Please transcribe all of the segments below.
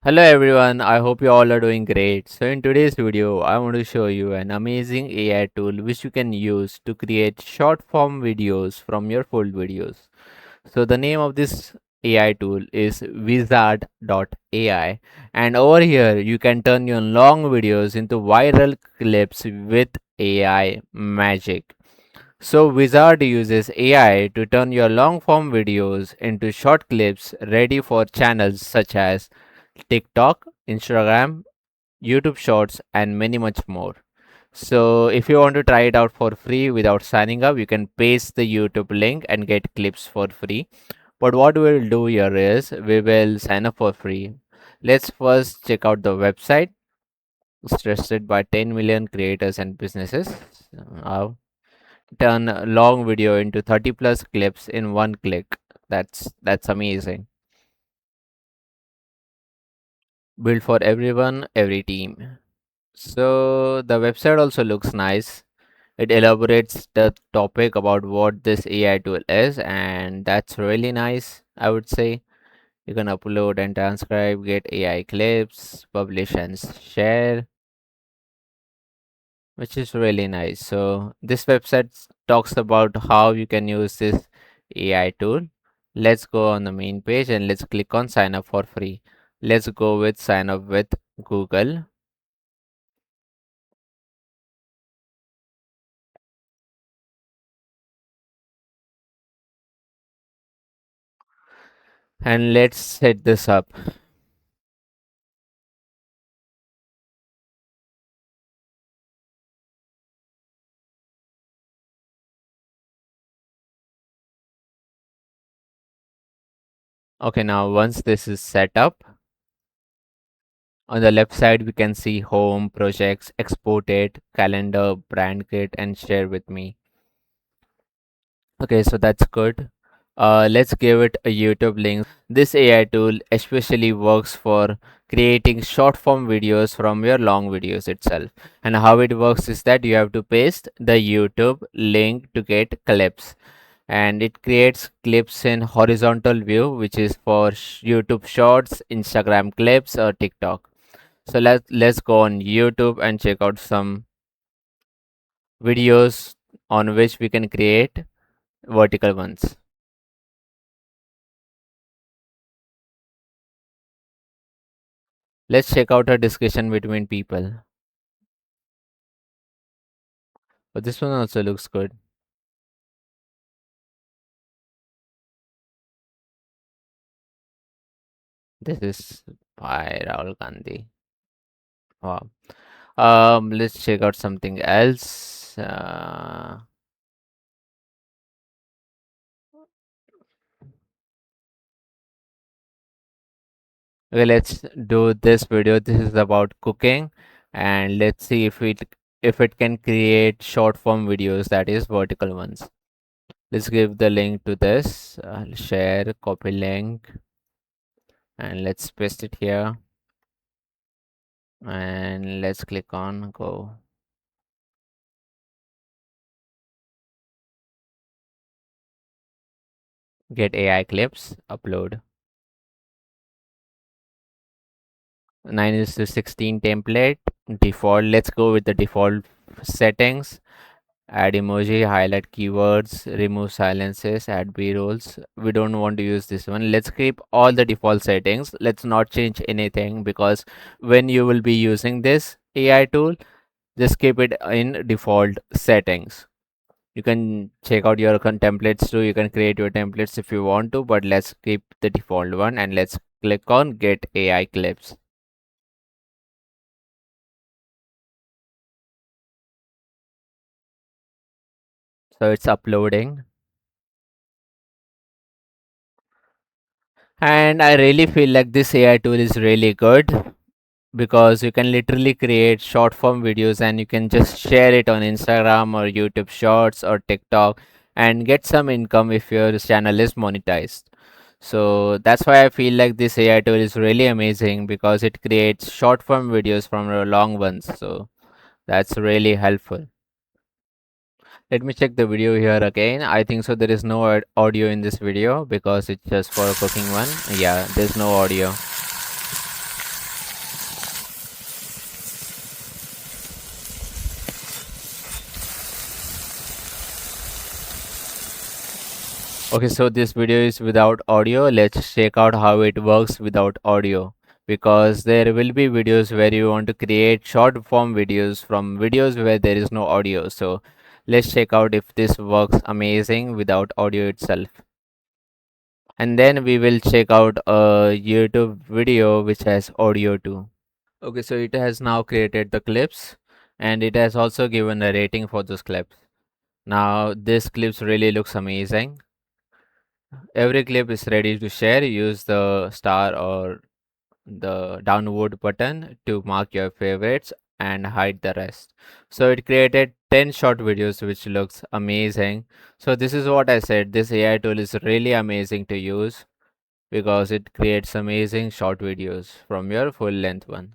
Hello everyone, I hope you all are doing great. So in today's video, I want to show you an amazing AI tool which you can use to create short form videos from your full videos. So the name of this AI tool is Vizard AI, and over here you can turn your long videos into viral clips with AI magic. So Wizard uses AI to turn your long form videos into short clips ready for channels such as TikTok, Instagram, YouTube Shorts, and many much more. So if you want to try it out for free without signing up, you can paste the YouTube link and get clips for free. But what we'll do here is we will sign up for free. Let's first check out the website. It's trusted by 10 million creators and businesses. Uh, Turn a long video into 30 plus clips in one click. That's amazing. Built for everyone, every team. So the website also looks nice. It elaborates the topic about what this AI tool is, and that's really nice. I would say you can upload and transcribe, get AI clips, publish and share, which is really nice. So this website talks about how you can use this AI tool. Let's go on the main page and let's click on sign up for free. Let's go with sign up with Google. And let's set this up. Okay, now once this is set up, on the left side we can see home, projects, exported, calendar, brand kit, and share with me. Okay, so that's good. Let's give it a YouTube link. This AI tool especially works for creating short form videos from your long videos itself. And how it works is that you have to paste the YouTube link to get clips. And it creates clips in horizontal view, which is for YouTube Shorts, Instagram clips, or TikTok. So let's go on YouTube and check out some videos on which we can create vertical ones. Let's check out a discussion between people. But this one also looks good. This is by Rahul Gandhi. Wow. Let's check out something else. Okay, let's do this video. This is about cooking, and let's see if it can create short form videos, that is vertical ones. Let's give the link to this. Share, copy link, and let's paste it here. And let's click on go. Get AI clips, upload. 9 is to 16 template, default. Let's go with the default settings. Add emoji, highlight keywords, remove silences, add b-rolls. We don't want to use this one. Let's keep all the default settings. Let's not change anything, because when you will be using this AI tool, just keep it in default settings. You can check out your templates too. You can create your templates if you want to, but let's keep the default one, and let's click on get AI clips. So it's uploading. And I really feel like this AI tool is really good, because you can literally create short form videos and you can just share it on Instagram or YouTube Shorts or TikTok and get some income if your channel is monetized. So that's why I feel like this AI tool is really amazing, because it creates short form videos from your long ones. So that's really helpful. Let me check the video here again. I think so there is no audio in this video because it's just for a cooking one. Yeah, there's no audio. Okay, so this video is without audio. Let's check out how it works without audio. Because there will be videos where you want to create short form videos from videos where there is no audio. So let's check out if this works amazing without audio itself. And then we will check out a YouTube video which has audio too. Okay, so it has now created the clips and it has also given a rating for those clips. Now this clips really looks amazing. Every clip is ready to share. Use the star or the download button to mark your favorites and hide the rest. So it created 10 short videos which looks amazing. So this is what I said. This AI tool is really amazing to use because it creates amazing short videos from your full length one.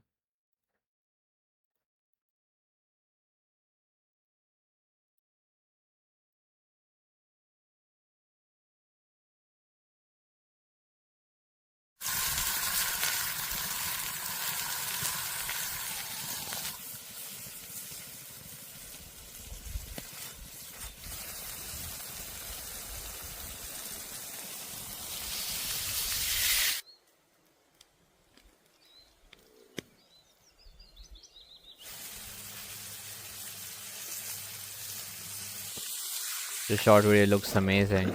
The short video looks amazing.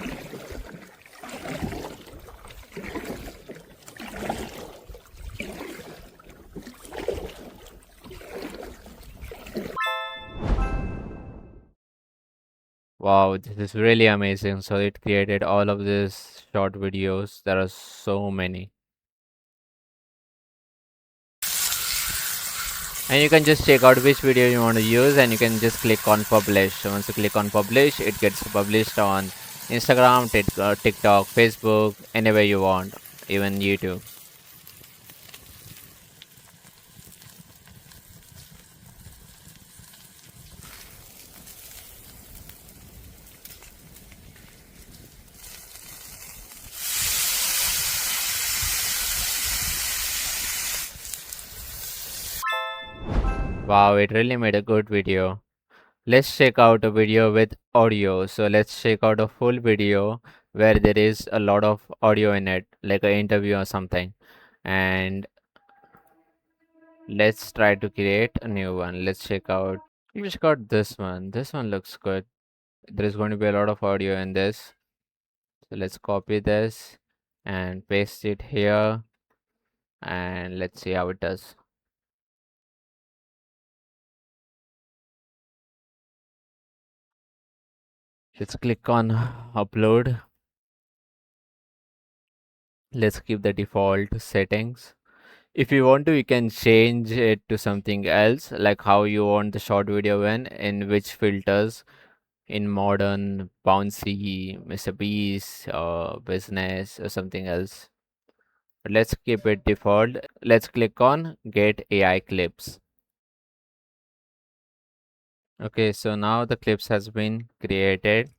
Wow, this is really amazing. So it created all of these short videos. There are so many. And you can just check out which video you want to use and you can just click on publish. So once you click on publish, it gets published on Instagram, TikTok, Facebook, anywhere you want, even YouTube. Wow, it really made a good video. Let's check out a video with audio. So let's check out a full video where there is a lot of audio in it, like an interview or something. And let's try to create a new one. Let's check out this one. This one looks good. There is going to be a lot of audio in this. So let's copy this and paste it here and let's see how it does. Let's click on upload. Let's keep the default settings. If you want to, you can change it to something else, like how you want the short video in which filters, in modern, bouncy, Mr. Beast, or business, or something else. But let's keep it default. Let's click on get AI clips. Okay, so now the clips has been created.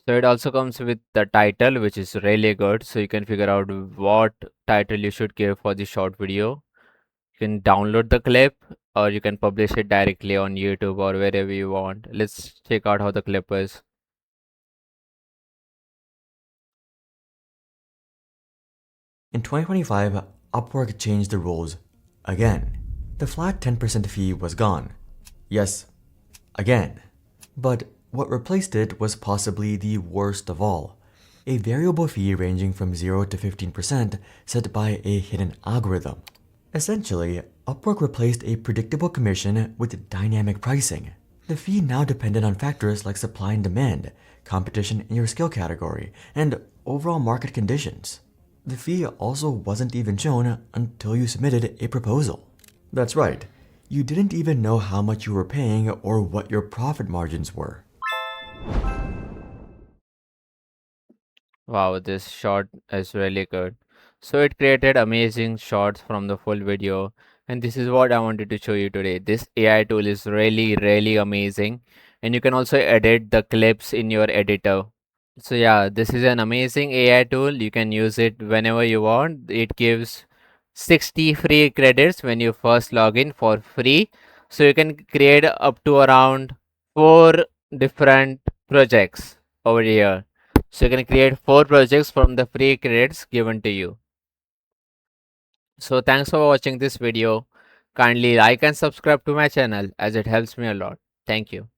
So it also comes with the title, which is really good. So you can figure out what title you should give for the short video. You can download the clip or you can publish it directly on YouTube or wherever you want. Let's check out how the clip is. In 2025, Upwork changed the rules again. The flat 10% fee was gone. Yes, again. But what replaced it was possibly the worst of all, a variable fee ranging from 0 to 15% set by a hidden algorithm. Essentially, Upwork replaced a predictable commission with dynamic pricing. The fee now depended on factors like supply and demand, competition in your skill category, and overall market conditions. The fee also wasn't even shown until you submitted a proposal. That's right, you didn't even know how much you were paying or what your profit margins were. Wow, this shot is really good. So it created amazing shots from the full video. And this is what I wanted to show you today. This AI tool is really, really amazing. And you can also edit the clips in your editor. So yeah, this is an amazing AI tool. You can use it whenever you want. It gives 60 free credits when you first log in for free. So you can create up to around 4 different projects over here. So you can create 4 projects from the free credits given to you. So thanks for watching this video. Kindly like and subscribe to my channel as it helps me a lot. Thank you.